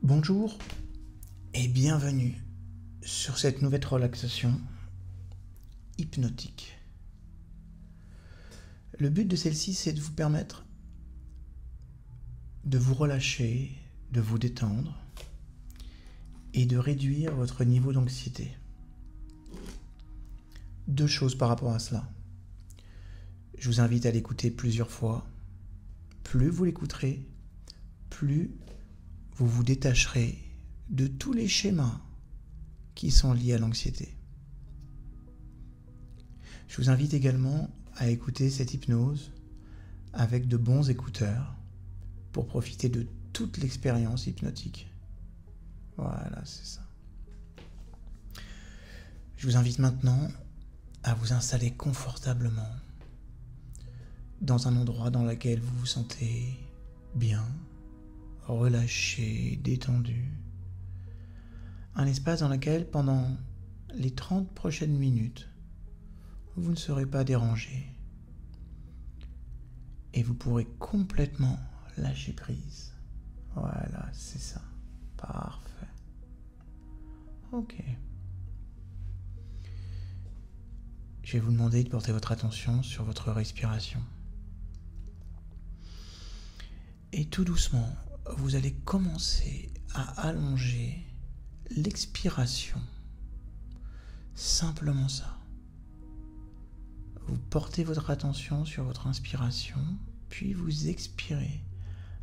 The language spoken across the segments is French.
Bonjour et bienvenue sur cette nouvelle relaxation hypnotique. Le but de celle-ci, c'est de vous permettre de vous relâcher, de vous détendre et de réduire votre niveau d'anxiété. Deux choses par rapport à cela. Je vous invite à l'écouter plusieurs fois. Plus vous l'écouterez, plus vous vous détacherez de tous les schémas qui sont liés à l'anxiété. Je vous invite également à écouter cette hypnose avec de bons écouteurs pour profiter de toute l'expérience hypnotique. Voilà, c'est ça. Je vous invite maintenant à vous installer confortablement dans un endroit dans lequel vous vous sentez bien, relâché, détendu. Un espace dans lequel, pendant les 30 prochaines minutes, vous ne serez pas dérangé. Et vous pourrez complètement lâcher prise. Voilà, c'est ça. Parfait. Ok. Je vais vous demander de porter votre attention sur votre respiration. Et tout doucement, vous allez commencer à allonger l'expiration. Simplement ça. Vous portez votre attention sur votre inspiration, puis vous expirez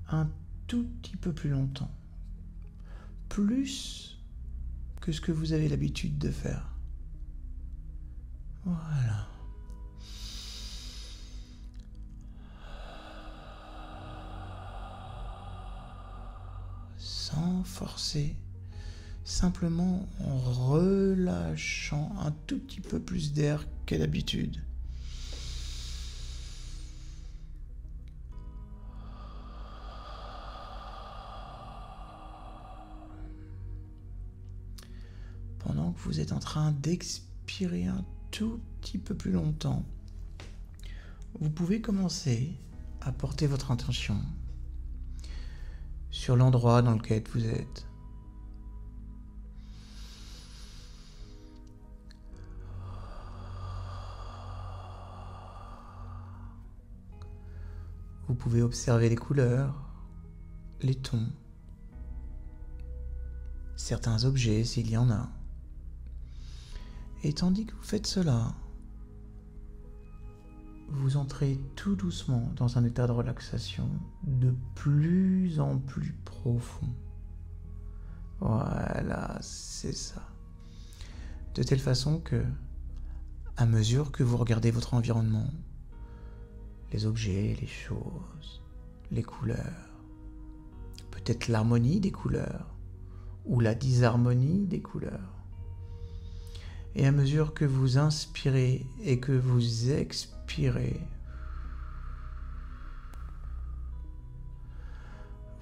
un tout petit peu plus longtemps. Plus que ce que vous avez l'habitude de faire. Voilà. Sans forcer, simplement en relâchant un tout petit peu plus d'air qu'à d'habitude. Pendant que vous êtes en train d'expirer un tout petit peu plus longtemps, vous pouvez commencer à porter votre attention sur l'endroit dans lequel vous êtes. Vous pouvez observer les couleurs, les tons, certains objets s'il y en a. Et tandis que vous faites cela, vous entrez tout doucement dans un état de relaxation de plus en plus profond. Voilà, c'est ça. De telle façon que, à mesure que vous regardez votre environnement, les objets, les choses, les couleurs, peut-être l'harmonie des couleurs ou la disharmonie des couleurs, et à mesure que vous inspirez et que vous expirez,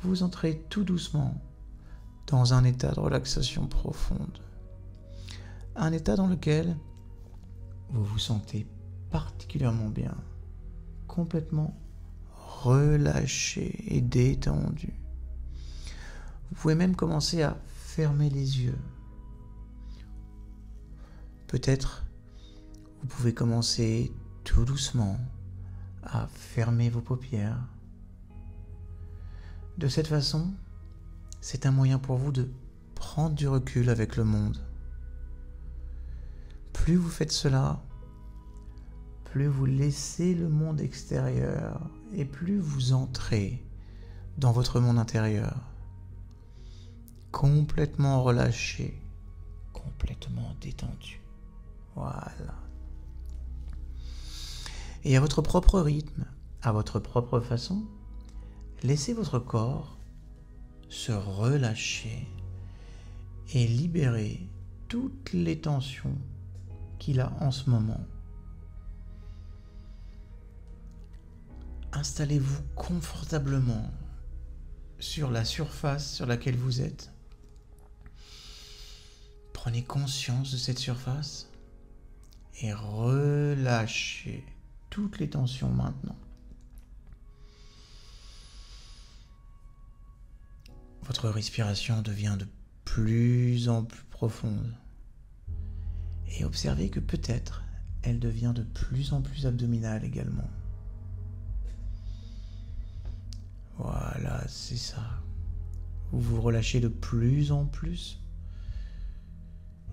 vous entrez tout doucement dans un état de relaxation profonde. Un état dans lequel vous vous sentez particulièrement bien, complètement relâché et détendu. Vous pouvez même commencer à fermer les yeux. Peut-être vous pouvez commencer tout doucement à fermer vos paupières. De cette façon, c'est un moyen pour vous de prendre du recul avec le monde. Plus vous faites cela, plus vous laissez le monde extérieur et plus vous entrez dans votre monde intérieur, complètement relâché, complètement détendu. Voilà. Et à votre propre rythme, à votre propre façon, laissez votre corps se relâcher et libérer toutes les tensions qu'il a en ce moment. Installez-vous confortablement sur la surface sur laquelle vous êtes. Prenez conscience de cette surface et relâchez toutes les tensions maintenant. Votre respiration devient de plus en plus profonde. Et observez que peut-être elle devient de plus en plus abdominale également. Voilà, c'est ça. Vous vous relâchez de plus en plus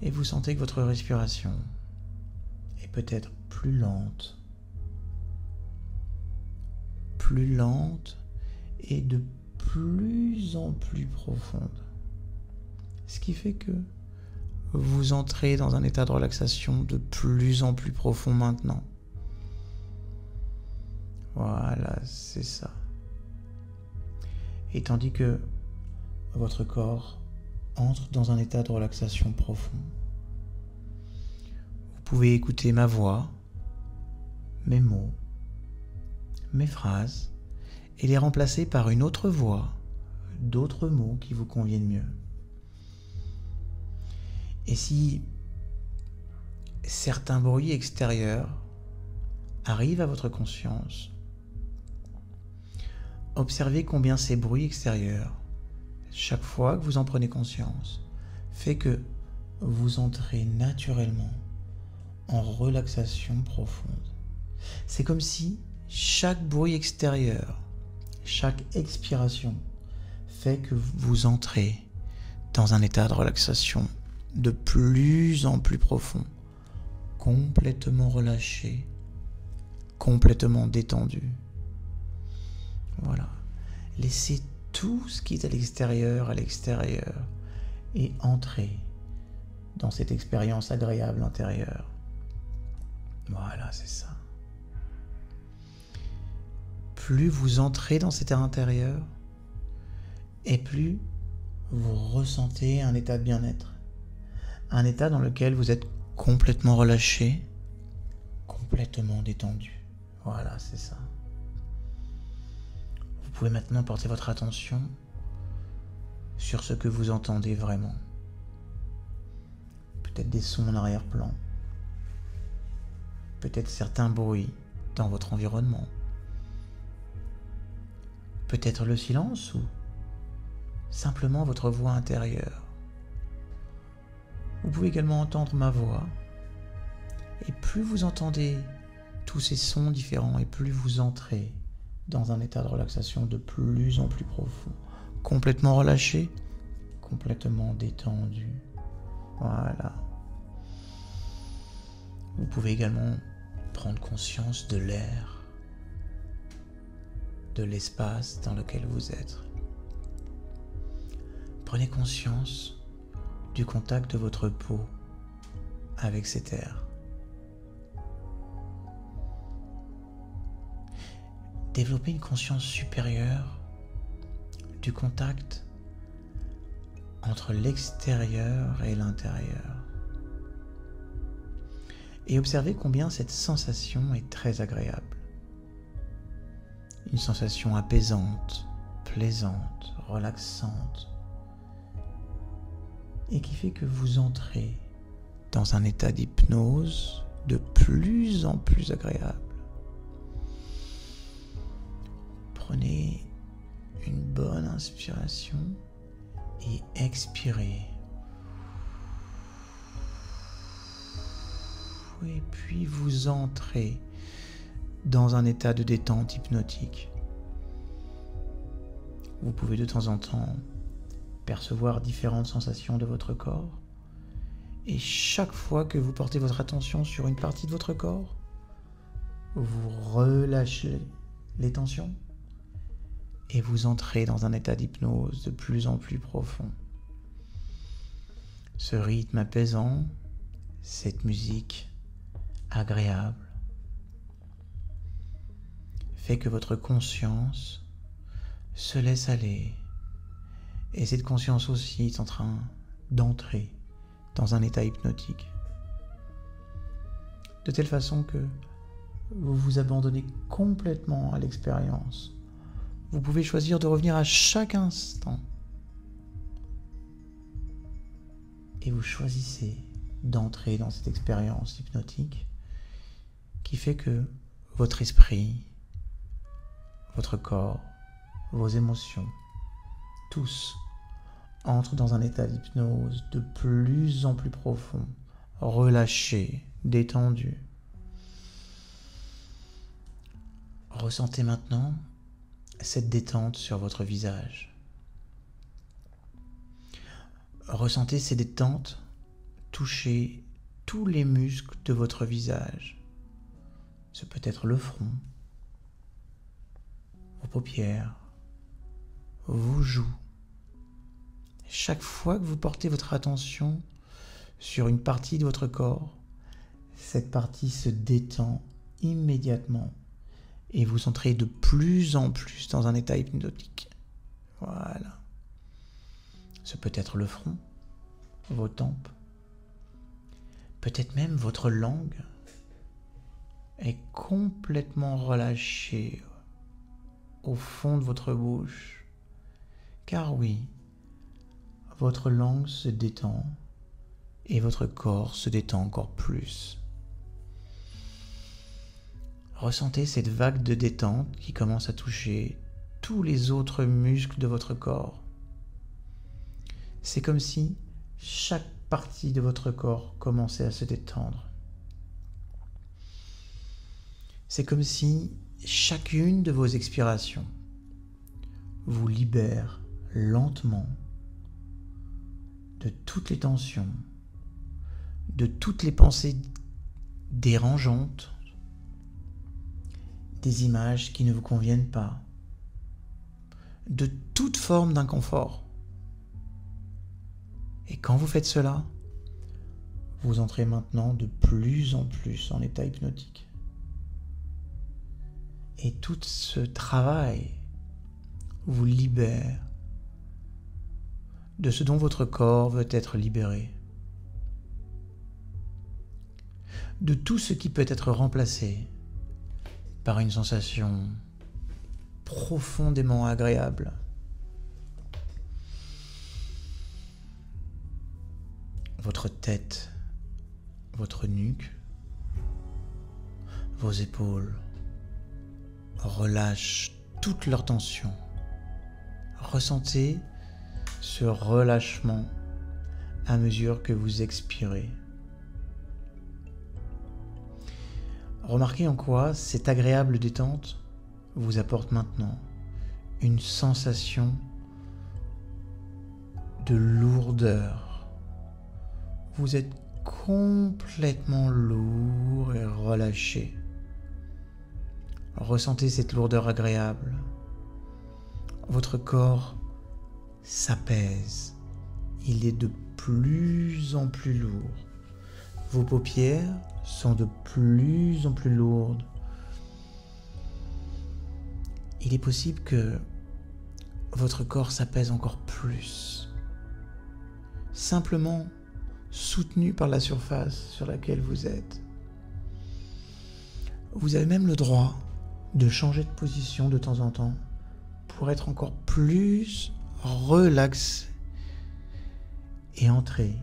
et vous sentez que votre respiration est peut-être plus lente et de plus en plus profonde. Ce qui fait que vous entrez dans un état de relaxation de plus en plus profond maintenant. Voilà, c'est ça. Et tandis que votre corps entre dans un état de relaxation profond, vous pouvez écouter ma voix, mes mots, mes phrases, et les remplacer par une autre voix, d'autres mots qui vous conviennent mieux. Et si certains bruits extérieurs arrivent à votre conscience, observez combien ces bruits extérieurs, chaque fois que vous en prenez conscience, fait que vous entrez naturellement en relaxation profonde. C'est comme si chaque bruit extérieur, chaque expiration fait que vous entrez dans un état de relaxation de plus en plus profond, complètement relâché, complètement détendu. Voilà. Laissez tout ce qui est à l'extérieur et entrez dans cette expérience agréable intérieure. Voilà, c'est ça. Plus vous entrez dans cet état intérieur, et plus vous ressentez un état de bien-être. Un état dans lequel vous êtes complètement relâché, complètement détendu. Voilà, c'est ça. Vous pouvez maintenant porter votre attention sur ce que vous entendez vraiment. Peut-être des sons en arrière-plan. Peut-être certains bruits dans votre environnement. Peut-être le silence ou simplement votre voix intérieure. Vous pouvez également entendre ma voix. Et plus vous entendez tous ces sons différents et plus vous entrez dans un état de relaxation de plus en plus profond, complètement relâché, complètement détendu. Voilà. Vous pouvez également prendre conscience de l'air, de l'espace dans lequel vous êtes. Prenez conscience du contact de votre peau avec cet air. Développez une conscience supérieure du contact entre l'extérieur et l'intérieur. Et observez combien cette sensation est très agréable. Une sensation apaisante, plaisante, relaxante, et qui fait que vous entrez dans un état d'hypnose de plus en plus agréable. Prenez une bonne inspiration et expirez. Et puis vous entrez dans un état de détente hypnotique. Vous pouvez de temps en temps percevoir différentes sensations de votre corps. Et chaque fois que vous portez votre attention sur une partie de votre corps, vous relâchez les tensions et vous entrez dans un état d'hypnose de plus en plus profond. Ce rythme apaisant, cette musique agréable, fait que votre conscience se laisse aller. Et cette conscience aussi est en train d'entrer dans un état hypnotique. De telle façon que vous vous abandonnez complètement à l'expérience. Vous pouvez choisir de revenir à chaque instant. Et vous choisissez d'entrer dans cette expérience hypnotique qui fait que votre esprit, votre corps, vos émotions, tous entre dans un état d'hypnose de plus en plus profond, relâché, détendu. Ressentez maintenant cette détente sur votre visage. Ressentez ces détentes toucher tous les muscles de votre visage. Ce peut être le front, vos paupières, vos joues. Chaque fois que vous portez votre attention sur une partie de votre corps, cette partie se détend immédiatement et vous entrez de plus en plus dans un état hypnotique. Voilà. Ce peut être le front, vos tempes, peut-être même votre langue est complètement relâchée au fond de votre bouche. Car oui, votre langue se détend et votre corps se détend encore plus. Ressentez cette vague de détente qui commence à toucher tous les autres muscles de votre corps. C'est comme si chaque partie de votre corps commençait à se détendre. C'est comme si chacune de vos expirations vous libère lentement de toutes les tensions, de toutes les pensées dérangeantes, des images qui ne vous conviennent pas, de toute forme d'inconfort. Et quand vous faites cela, vous entrez maintenant de plus en plus en état hypnotique. Et tout ce travail vous libère de ce dont votre corps veut être libéré, de tout ce qui peut être remplacé par une sensation profondément agréable. Votre tête, votre nuque, vos épaules relâchent toute leur tension. Ressentez ce relâchement à mesure que vous expirez. Remarquez en quoi cette agréable détente vous apporte maintenant une sensation de lourdeur. Vous êtes complètement lourd et relâché. Ressentez cette lourdeur agréable. Votre corps s'apaise. Il est de plus en plus lourd. Vos paupières sont de plus en plus lourdes. Il est possible que votre corps s'apaise encore plus, simplement soutenu par la surface sur laquelle vous êtes. Vous avez même le droit de changer de position de temps en temps pour être encore plus relaxé et entrer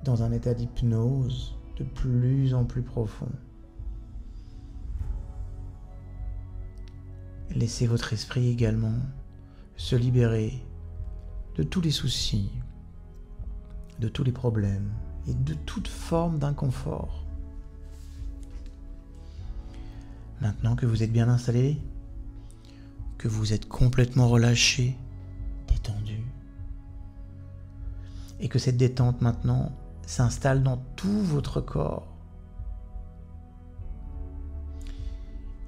dans un état d'hypnose de plus en plus profond. Laissez votre esprit également se libérer de tous les soucis, de tous les problèmes et de toute forme d'inconfort. Maintenant que vous êtes bien installé, que vous êtes complètement relâché, détendu, et que cette détente maintenant s'installe dans tout votre corps,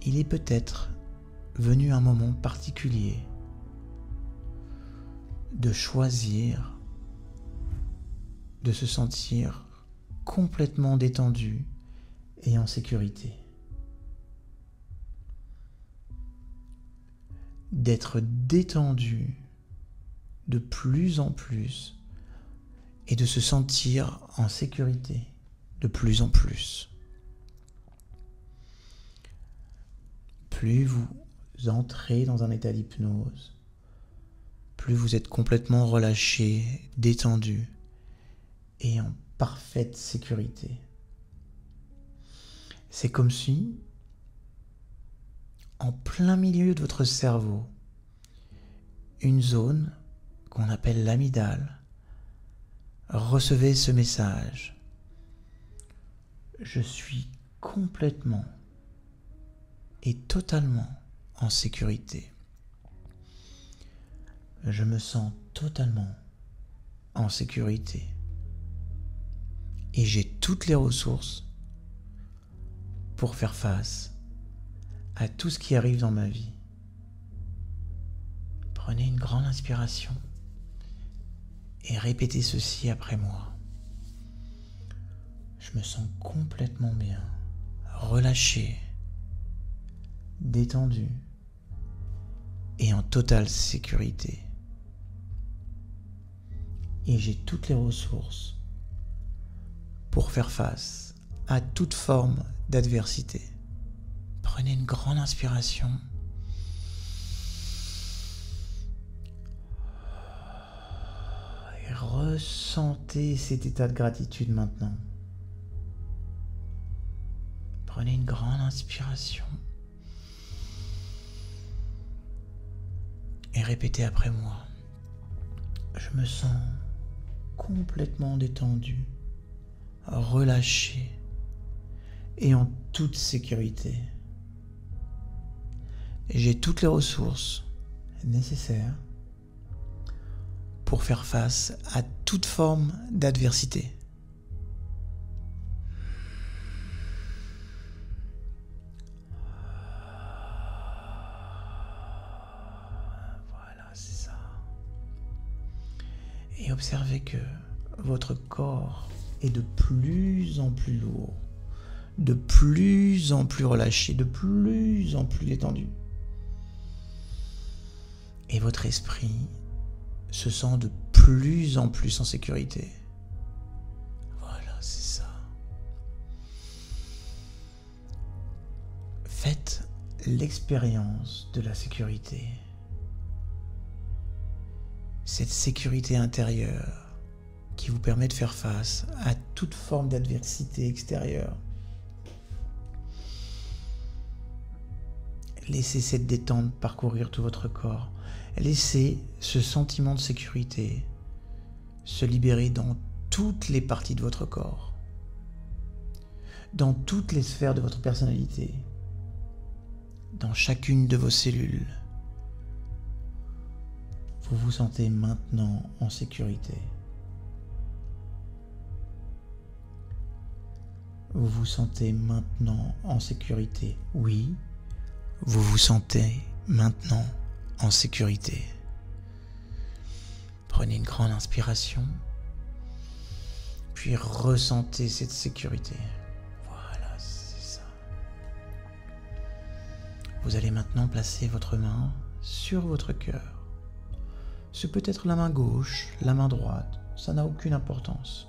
il est peut-être venu un moment particulier de choisir de se sentir complètement détendu et en sécurité. D'être détendu de plus en plus et de se sentir en sécurité de plus en plus. Plus vous entrez dans un état d'hypnose, plus vous êtes complètement relâché, détendu et en parfaite sécurité. C'est comme si, en plein milieu de votre cerveau, une zone qu'on appelle l'amygdale, recevez ce message. Je suis complètement et totalement en sécurité. Je me sens totalement en sécurité. Et j'ai toutes les ressources pour faire face à tout ce qui arrive dans ma vie. Prenez une grande inspiration et répétez ceci après moi. Je me sens complètement bien, relâché, détendu et en totale sécurité. Et j'ai toutes les ressources pour faire face à toute forme d'adversité. Prenez une grande inspiration et ressentez cet état de gratitude maintenant. Prenez une grande inspiration et répétez après moi. Je me sens complètement détendu, relâché et en toute sécurité. J'ai toutes les ressources nécessaires pour faire face à toute forme d'adversité. Voilà, c'est ça. Et observez que votre corps est de plus en plus lourd, de plus en plus relâché, de plus en plus détendu. Et votre esprit se sent de plus en plus en sécurité. Voilà, c'est ça. Faites l'expérience de la sécurité. Cette sécurité intérieure qui vous permet de faire face à toute forme d'adversité extérieure. Laissez cette détente parcourir tout votre corps. Laissez ce sentiment de sécurité se libérer dans toutes les parties de votre corps, dans toutes les sphères de votre personnalité, dans chacune de vos cellules. Vous vous sentez maintenant en sécurité. Vous vous sentez maintenant en sécurité. Oui, vous vous sentez maintenant en sécurité. Prenez une grande inspiration, puis ressentez cette sécurité. Voilà, c'est ça. Vous allez maintenant placer votre main sur votre cœur. Ce peut être la main gauche, la main droite, ça n'a aucune importance.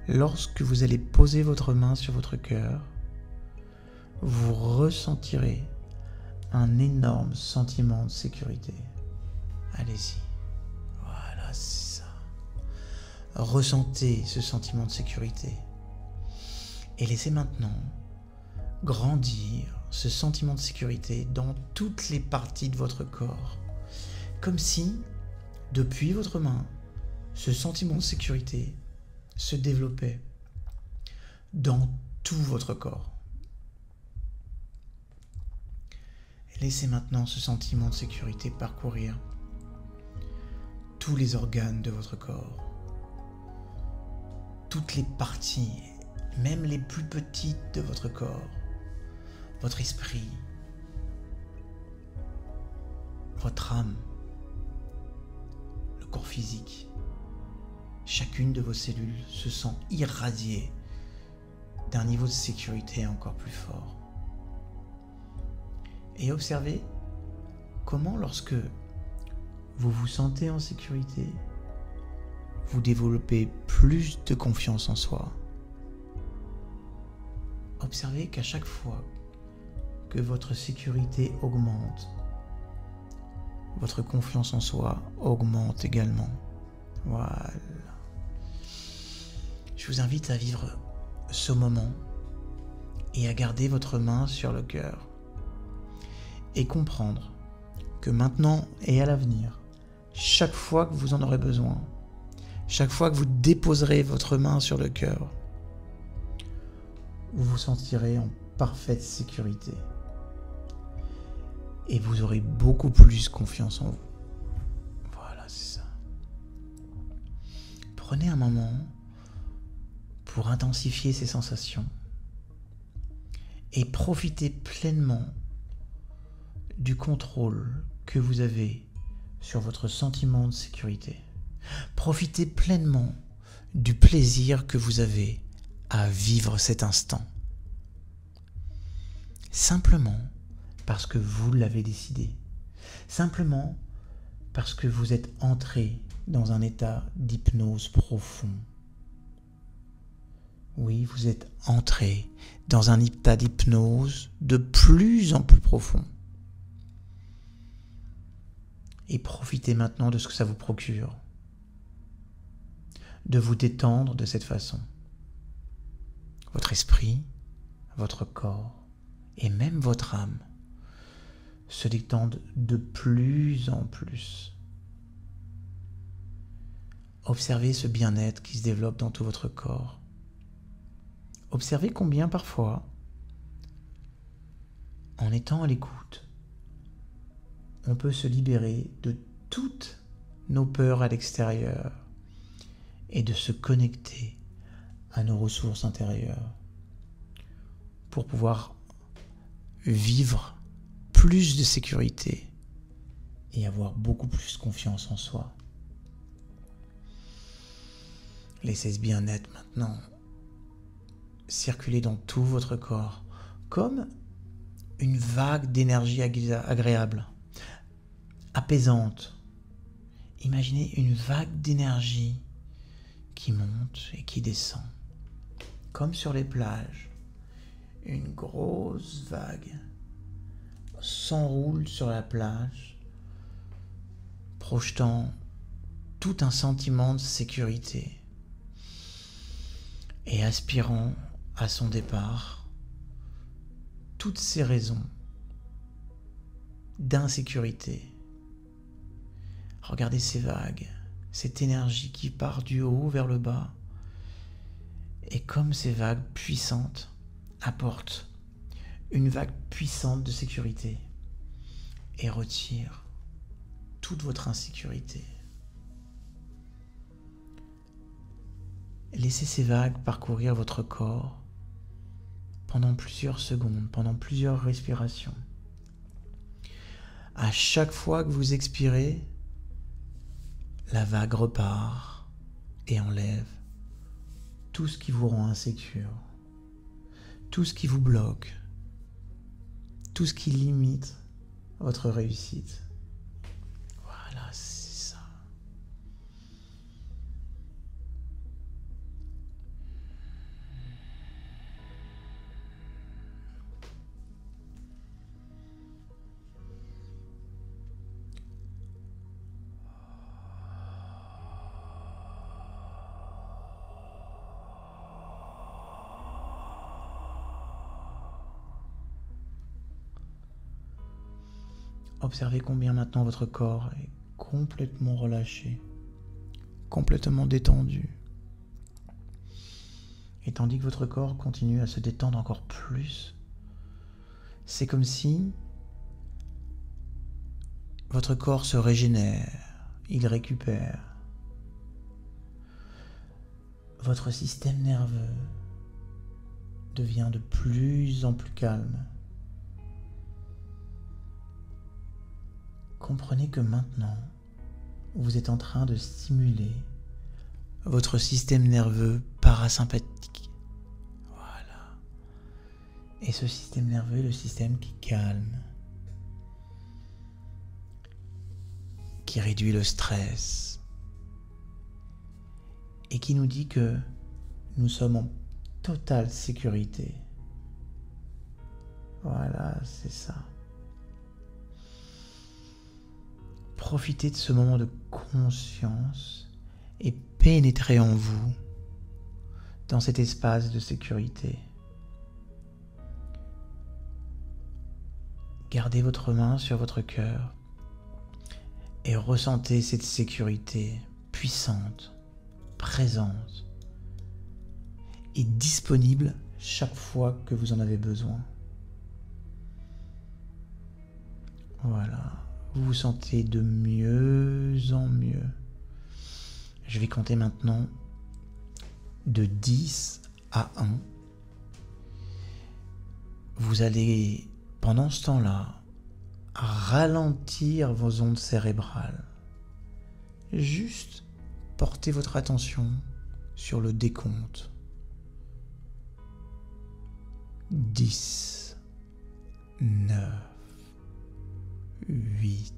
Lorsque vous allez poser votre main sur votre cœur, vous ressentirez un énorme sentiment de sécurité. Allez-y. Voilà, c'est ça. Ressentez ce sentiment de sécurité. Et laissez maintenant grandir ce sentiment de sécurité dans toutes les parties de votre corps. Comme si, depuis votre main, ce sentiment de sécurité se développait dans tout votre corps. Laissez maintenant ce sentiment de sécurité parcourir tous les organes de votre corps, toutes les parties, même les plus petites de votre corps, votre esprit, votre âme, le corps physique. Chacune de vos cellules se sent irradiée d'un niveau de sécurité encore plus fort. Et observez comment, lorsque vous vous sentez en sécurité, vous développez plus de confiance en soi. Observez qu'à chaque fois que votre sécurité augmente, votre confiance en soi augmente également. Voilà. Je vous invite à vivre ce moment et à garder votre main sur le cœur et comprendre que maintenant et à l'avenir, chaque fois que vous en aurez besoin, chaque fois que vous déposerez votre main sur le cœur, vous vous sentirez en parfaite sécurité et vous aurez beaucoup plus confiance en vous. Voilà, c'est ça. Prenez un moment pour intensifier ces sensations et profitez pleinement du contrôle que vous avez sur votre sentiment de sécurité. Profitez pleinement du plaisir que vous avez à vivre cet instant. Simplement parce que vous l'avez décidé. Simplement parce que vous êtes entré dans un état d'hypnose profond. Oui, vous êtes entré dans un état d'hypnose de plus en plus profond. Et profitez maintenant de ce que ça vous procure, de vous détendre de cette façon. Votre esprit, votre corps et même votre âme se détendent de plus en plus. Observez ce bien-être qui se développe dans tout votre corps. Observez combien parfois, en étant à l'écoute, on peut se libérer de toutes nos peurs à l'extérieur et de se connecter à nos ressources intérieures pour pouvoir vivre plus de sécurité et avoir beaucoup plus confiance en soi. Laissez ce bien-être maintenant circuler dans tout votre corps comme une vague d'énergie agréable, apaisante. Imaginez une vague d'énergie qui monte et qui descend, comme sur les plages. Une grosse vague s'enroule sur la plage, projetant tout un sentiment de sécurité et aspirant à son départ toutes ces raisons d'insécurité. Regardez ces vagues, cette énergie qui part du haut vers le bas, et comme ces vagues puissantes apportent une vague puissante de sécurité et retire toute votre insécurité. Laissez ces vagues parcourir votre corps pendant plusieurs secondes, pendant plusieurs respirations. À chaque fois que vous expirez, la vague repart et enlève tout ce qui vous rend insécure, tout ce qui vous bloque, tout ce qui limite votre réussite. Voilà, c'est ça. Observez combien maintenant votre corps est complètement relâché, complètement détendu. Et tandis que votre corps continue à se détendre encore plus, c'est comme si votre corps se régénère, il récupère. Votre système nerveux devient de plus en plus calme. Comprenez que maintenant, vous êtes en train de stimuler votre système nerveux parasympathique. Voilà. Et ce système nerveux est le système qui calme, qui réduit le stress et qui nous dit que nous sommes en totale sécurité. Voilà, c'est ça. Profitez de ce moment de conscience et pénétrez en vous, dans cet espace de sécurité. Gardez votre main sur votre cœur et ressentez cette sécurité puissante, présente et disponible chaque fois que vous en avez besoin. Voilà, vous vous sentez de mieux en mieux. Je vais compter maintenant de 10 à 1. Vous allez, pendant ce temps-là, ralentir vos ondes cérébrales. Juste portez votre attention sur le décompte. 10, 9, 8.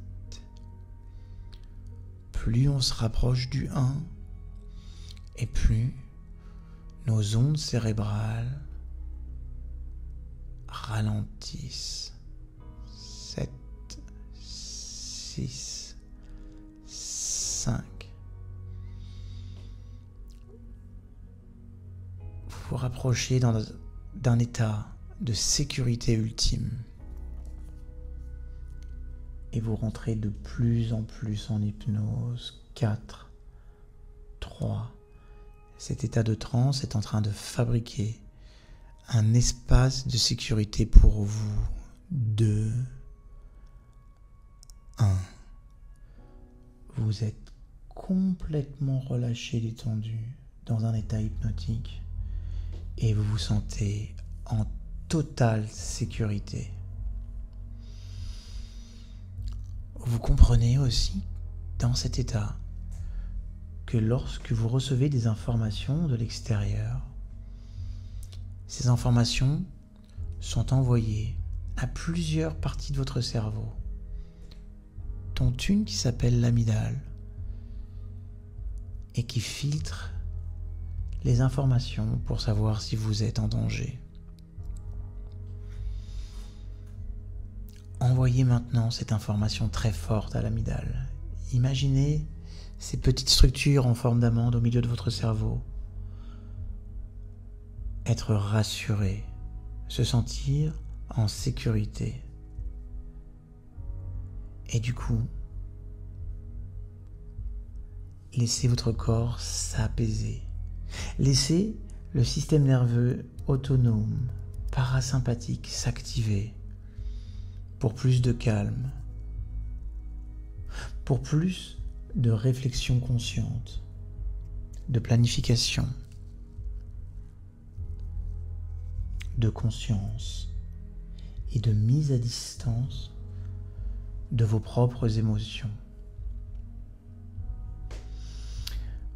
Plus on se rapproche du 1, et plus nos ondes cérébrales ralentissent. 7, 6, 5. Vous vous rapprochez d'un état de sécurité ultime. Et vous rentrez de plus en plus en hypnose. 4, 3. Cet état de transe est en train de fabriquer un espace de sécurité pour vous. 2, 1. Vous êtes complètement relâché, détendu, dans un état hypnotique. Et vous vous sentez en totale sécurité. Vous comprenez aussi, dans cet état, que lorsque vous recevez des informations de l'extérieur, ces informations sont envoyées à plusieurs parties de votre cerveau, dont une qui s'appelle l'amygdale et qui filtre les informations pour savoir si vous êtes en danger. Envoyez maintenant cette information très forte à l'amygdale. Imaginez ces petites structures en forme d'amande au milieu de votre cerveau. Être rassuré, se sentir en sécurité. Et du coup, laissez votre corps s'apaiser. Laissez le système nerveux autonome, parasympathique s'activer pour plus de calme, pour plus de réflexion consciente, de planification, de conscience et de mise à distance de vos propres émotions.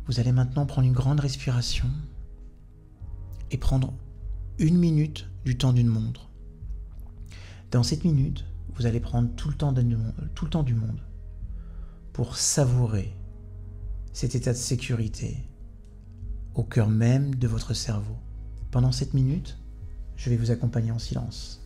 Vous allez maintenant prendre une grande respiration et prendre 1 minute du temps d'une montre. Dans cette minute, vous allez prendre tout le temps du monde pour savourer cet état de sécurité au cœur même de votre cerveau. Pendant cette minute, je vais vous accompagner en silence.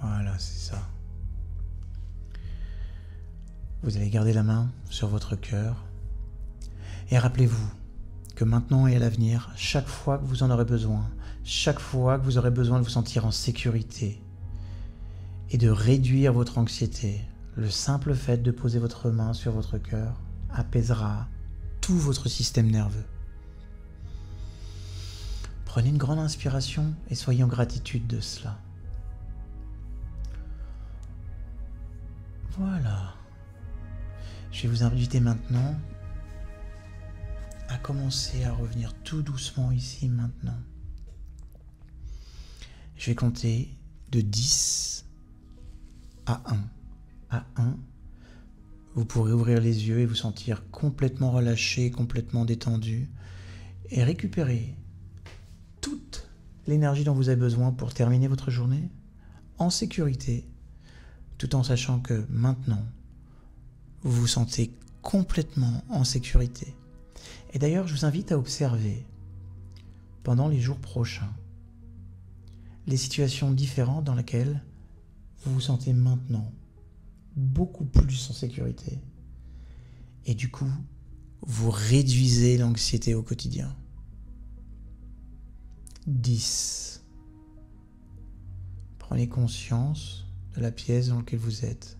Voilà, c'est ça. Vous allez garder la main sur votre cœur et rappelez-vous que maintenant et à l'avenir, chaque fois que vous en aurez besoin, chaque fois que vous aurez besoin de vous sentir en sécurité et de réduire votre anxiété, le simple fait de poser votre main sur votre cœur apaisera tout votre système nerveux. Prenez une grande inspiration et soyez en gratitude de cela. Voilà. Je vais vous inviter maintenant à commencer à revenir tout doucement ici maintenant. Je vais compter de 10 à 1. À 1, vous pourrez ouvrir les yeux et vous sentir complètement relâché, complètement détendu et récupérer toute l'énergie dont vous avez besoin pour terminer votre journée en sécurité, tout en sachant que maintenant, vous vous sentez complètement en sécurité. Et d'ailleurs, je vous invite à observer, pendant les jours prochains, les situations différentes dans lesquelles vous vous sentez maintenant beaucoup plus en sécurité. Et du coup, vous réduisez l'anxiété au quotidien. 10. Prenez conscience de la pièce dans laquelle vous êtes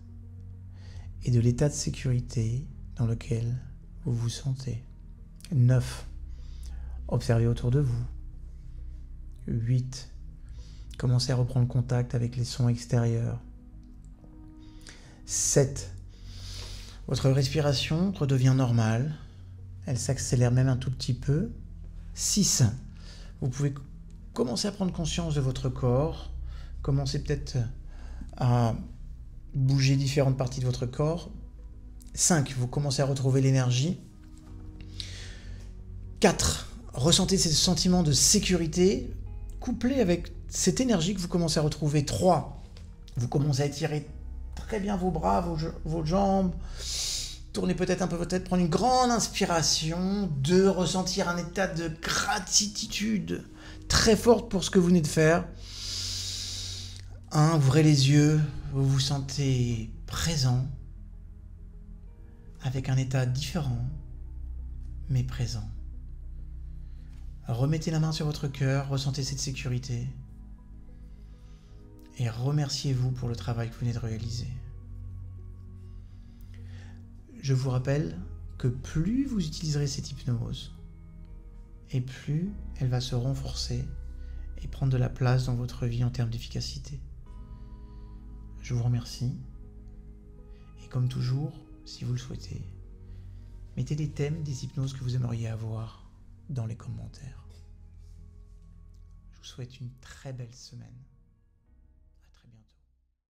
et de l'état de sécurité dans lequel vous vous sentez. 9. Observez autour de vous. 8. Commencez à reprendre contact avec les sons extérieurs. 7. Votre respiration redevient normale. Elle s'accélère même un tout petit peu. 6. Vous pouvez commencer à prendre conscience de votre corps. Commencez peut-être à bouger différentes parties de votre corps. 5. Vous commencez à retrouver l'énergie. 4. Ressentez ce sentiment de sécurité couplé avec cette énergie que vous commencez à retrouver. 3. Vous commencez à étirer très bien vos bras, vos jambes. Tournez peut-être un peu votre tête, prendre une grande inspiration. 2. Ressentir un état de gratitude très forte pour ce que vous venez de faire. 1. Ouvrez les yeux, vous vous sentez présent, avec un état différent, mais présent. Remettez la main sur votre cœur, ressentez cette sécurité et remerciez-vous pour le travail que vous venez de réaliser. Je vous rappelle que plus vous utiliserez cette hypnose, et plus elle va se renforcer et prendre de la place dans votre vie en termes d'efficacité. Je vous remercie. Et comme toujours, si vous le souhaitez, mettez des thèmes des hypnoses que vous aimeriez avoir dans les commentaires. Je vous souhaite une très belle semaine.